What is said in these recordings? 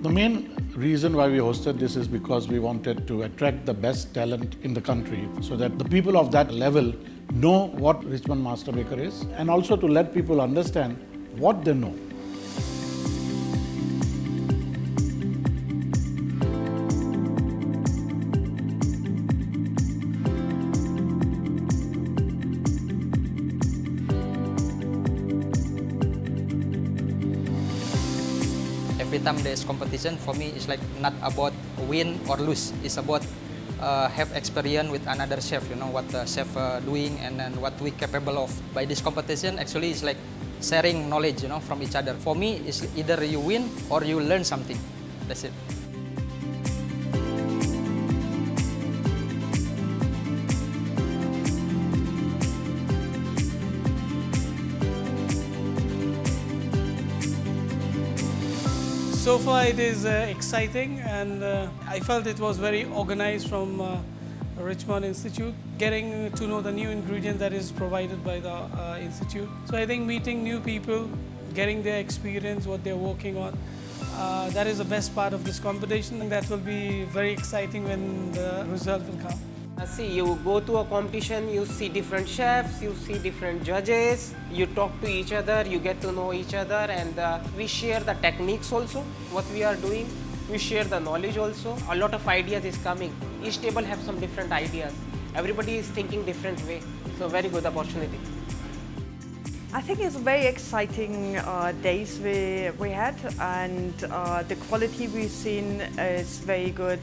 The main reason why we hosted this is because we wanted to attract the best talent in the country so that the people of that level know what Richemont Masterbaker is, and also to let people understand what they know. Every time there's competition, for me, it's like not about win or lose. It's about have experience with another chef, you know, what the chef doing and then what we capable of. By this competition, actually, it's like sharing knowledge, you know, from each other. For me, it's either you win or you learn something. That's it. So far it is exciting, and I felt it was very organized from Richemont Institute, getting to know the new ingredients that is provided by the Institute. So I think meeting new people, getting their experience, what they're working on, that is the best part of this competition, and that will be very exciting when the result will come. See, you go to a competition, you see different chefs, you see different judges, you talk to each other, you get to know each other, and we share the techniques also, what we are doing. We share the knowledge also. A lot of ideas is coming. Each table have some different ideas. Everybody is thinking different way. So very good opportunity. I think it's very exciting days we had, and the quality we've seen is very good.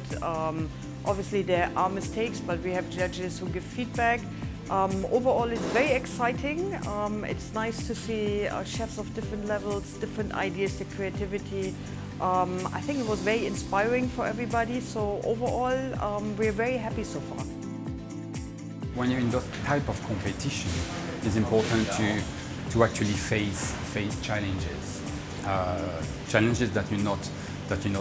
Obviously there are mistakes, but we have judges who give feedback. Overall it's very exciting. It's nice to see chefs of different levels, different ideas, the creativity. I think it was very inspiring for everybody, so overall we're very happy so far. When you're in that type of competition, it's important to actually face challenges, challenges that you're not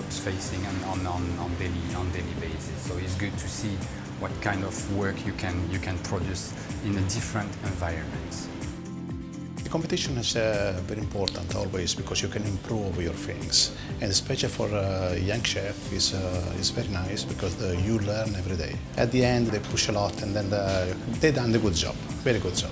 facing on daily basis. So it's good to see what kind of work you can produce in a different environment. The competition is very important always because you can improve your things, and especially for a young chef is very nice because you learn every day. At the end they push a lot, and then they done a good job, very good job.